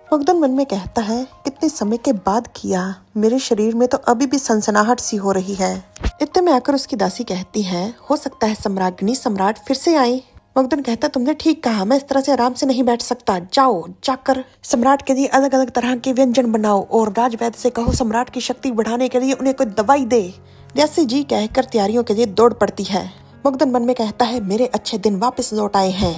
मुग्धन मन में कहता है, कितने समय के बाद किया, मेरे शरीर में तो अभी भी सनसनाहट सी हो रही है। इतने में आकर उसकी दासी कहती है, हो सकता है सम्राज्ञी सम्राट फिर से आए। मुग्धन कहता, तुमने ठीक कहा, मैं इस तरह से आराम से नहीं बैठ सकता। जाओ जाकर सम्राट के लिए अलग अलग तरह के व्यंजन बनाओ और राजवैद्य से कहो सम्राट की शक्ति बढ़ाने के लिए उन्हें कोई दवाई दे। दासी जी कहकर तैयारियों के लिए दौड़ पड़ती है। मुग्धन मन में कहता है, मेरे अच्छे दिन वापस लौट आए हैं।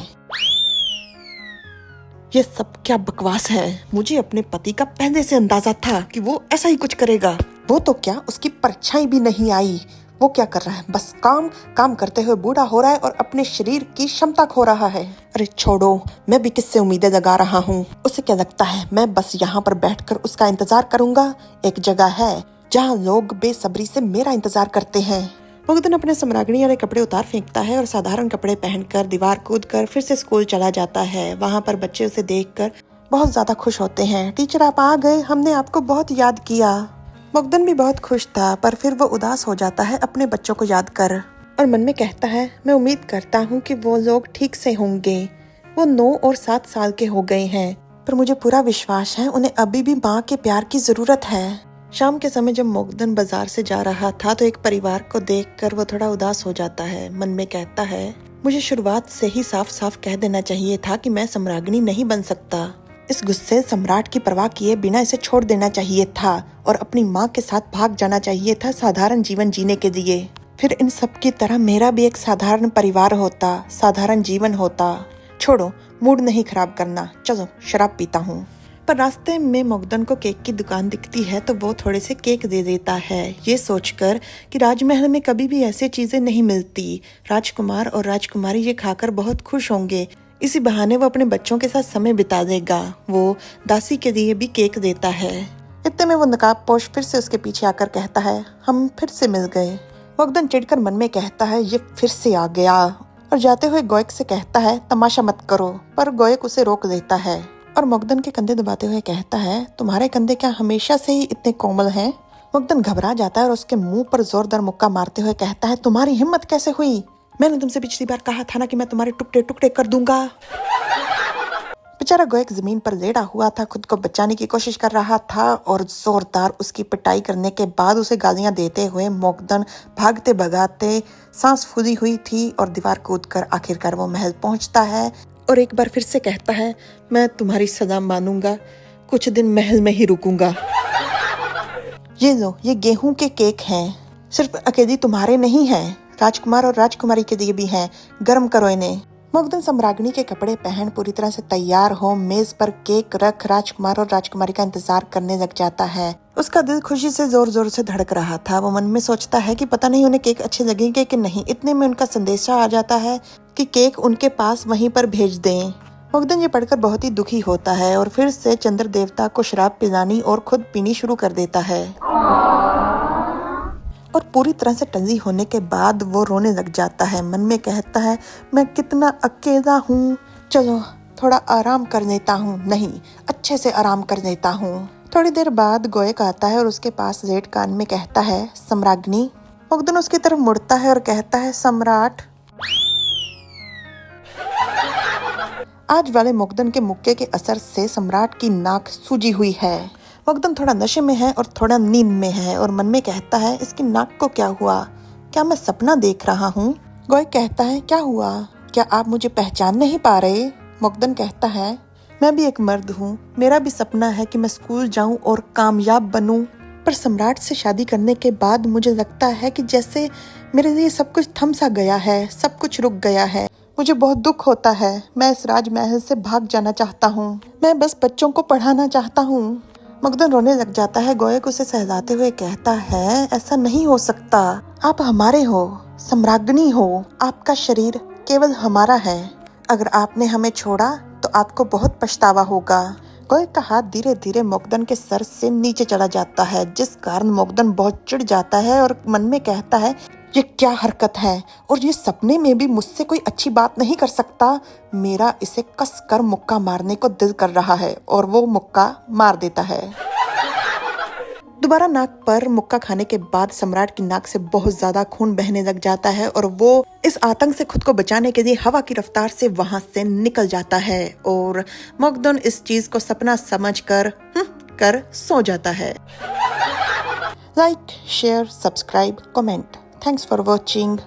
ये सब क्या बकवास है। मुझे अपने पति का पहले से अंदाजा था कि वो ऐसा ही कुछ करेगा। वो तो क्या, उसकी परछाई भी नहीं आई। वो क्या कर रहा है, बस काम काम करते हुए बूढ़ा हो रहा है और अपने शरीर की क्षमता खो रहा है। अरे छोड़ो, मैं भी किससे उम्मीदें लगा रहा हूँ। उसे क्या लगता है मैं बस यहाँ पर बैठकर उसका इंतजार करूंगा। एक जगह है जहाँ लोग बेसब्री से मेरा इंतजार करते हैं। मुग्धन अपने सम्राज्ञी वाले कपड़े उतार फेंकता है और साधारण कपड़े पहनकर दीवार कूदकर फिर से स्कूल चला जाता है। वहाँ पर बच्चे उसे देखकर बहुत ज्यादा खुश होते हैं। टीचर आप आ गए, हमने आपको बहुत याद किया। मुग्धन भी बहुत खुश था, पर फिर वो उदास हो जाता है अपने बच्चों को याद कर और मन में कहता है, मैं उम्मीद करता हूँ कि वो लोग ठीक से होंगे। वो 9 और 7 साल के हो गए हैं, पर मुझे पूरा विश्वास है उन्हें अभी भी माँ के प्यार की जरूरत है। शाम के समय जब मुग्धन बाजार से जा रहा था तो एक परिवार को देखकर वो थोड़ा उदास हो जाता है। मन में कहता है, मुझे शुरुआत से ही साफ साफ कह देना चाहिए था कि मैं सम्राज्ञी नहीं बन सकता। इस गुस्से सम्राट की परवाह किए बिना इसे छोड़ देना चाहिए था और अपनी माँ के साथ भाग जाना चाहिए था साधारण जीवन जीने के लिए। फिर इन सब की तरह मेरा भी एक साधारण परिवार होता, साधारण जीवन होता। छोड़ो, मूड नहीं खराब करना, चलो शराब पीता हूँ। पर रास्ते में मुग्धन को केक की दुकान दिखती है तो वो थोड़े से केक दे देता है, ये सोचकर कि राजमहल में कभी भी ऐसी चीजें नहीं मिलती। राजकुमार और राजकुमारी ये खाकर बहुत खुश होंगे। इसी बहाने वो अपने बच्चों के साथ समय बिता देगा। वो दासी के लिए भी केक देता है। इतने में वो नकाबपोश फिर से उसके पीछे आकर कहता है, हम फिर से मिल गए। मुग्धन चिढ़कर मन में कहता है, ये फिर से आ गया, और जाते हुए गोयक से कहता है, तमाशा मत करो। पर गोयक उसे रोक देता है और मुग्धन के कंधे दबाते हुए कहता है, तुम्हारे कंधे क्या हमेशा से ही इतने कोमल हैं? मुग्धन घबरा जाता है और उसके मुंह पर जोरदार मुक्का मारते हुए कहता है, तुम्हारी हिम्मत कैसे हुई? मैंने तुमसे पिछली बार कहा था ना कि मैं तुम्हारे टुकड़े टुकड़े कर दूंगा। बेचारा गोयक जमीन पर लेटा हुआ था, खुद को बचाने की कोशिश कर रहा था और जोरदार उसकी पिटाई करने के बाद उसे गालियां देते हुए मुग्धन भागते भगाते सांस फूली हुई थी और दीवार कूदकर आखिरकार वो महल पहुंचता है और एक बार फिर से कहता है, मैं तुम्हारी सजा मानूंगा, कुछ दिन महल में ही रुकूंगा। ये लो, ये गेहूं के केक हैं, सिर्फ अकेली तुम्हारे नहीं हैं, राजकुमार और राजकुमारी के लिए भी हैं, गर्म करो इन्हें। मुग्धन सम्राज्ञी के कपड़े पहन पूरी तरह से तैयार हो मेज पर केक रख राजकुमार और राजकुमारी का इंतजार करने लग जाता है। उसका दिल खुशी से जोर जोर से धड़क रहा था। वो मन में सोचता है कि पता नहीं उन्हें केक अच्छे लगेंगे कि नहीं। इतने में उनका संदेशा आ जाता है कि केक उनके पास वहीं पर भेज दें। मुग्धन ये पढ़कर बहुत ही दुखी होता है और फिर से चंद्र देवता को शराब पिलानी और खुद पीनी शुरू कर देता है और पूरी तरह से टंजी होने के बाद वो रोने लग जाता है। मन में कहता है, मैं कितना अकेला हूँ, चलो थोड़ा आराम कर लेता हूँ। नहीं, अच्छे से आराम कर लेता हूँ। थोड़ी देर बाद गोयक आता है और उसके पास लेट कान में कहता है, सम्राज्ञी। मुग्धन उसकी तरफ मुड़ता है और कहता है, सम्राट। आज वाले मुग्धन के मुक्के के असर से सम्राट की नाक सूजी हुई है। मुग्धन थोड़ा नशे में है और थोड़ा नींद में है और मन में कहता है, इसकी नाक को क्या हुआ? क्या मैं सपना देख रहा हूँ? गोयक कहता है, क्या हुआ? क्या आप मुझे पहचान नहीं पा रहे? मुग्धन कहता है, मैं भी एक मर्द हूँ, मेरा भी सपना है कि मैं स्कूल जाऊँ और कामयाब बनूँ, पर सम्राट से शादी करने के बाद मुझे लगता है कि जैसे मेरे लिए सब कुछ थम सा गया है, सब कुछ रुक गया है। मुझे बहुत दुख होता है। मैं इस राजमहल से भाग जाना चाहता हूँ। मैं बस बच्चों को पढ़ाना चाहता हूँ। मुग्धन रोने लग जाता है। गोयक उसे सहलाते हुए कहता है, ऐसा नहीं हो सकता। आप हमारे हो, सम्राज्ञी हो, आपका शरीर केवल हमारा है। अगर आपने हमें छोड़ा तो आपको बहुत पछतावा होगा। गोयक का हाथ धीरे धीरे मुग्धन के सर से नीचे चला जाता है, जिस कारण मुग्धन बहुत चिढ़ जाता है और मन में कहता है, ये क्या हरकत है और ये सपने में भी मुझसे कोई अच्छी बात नहीं कर सकता। मेरा इसे कस कर मुक्का मारने को दिल कर रहा है और वो मुक्का मार देता है। दोबारा नाक पर मुक्का खाने के बाद सम्राट की नाक से बहुत ज्यादा खून बहने लग जाता है और वो इस आतंक से खुद को बचाने के लिए हवा की रफ्तार से वहां से निकल जाता है और मकदून इस चीज को सपना समझकर कर सो जाता है। Like, share, subscribe, comment. Thanks for watching.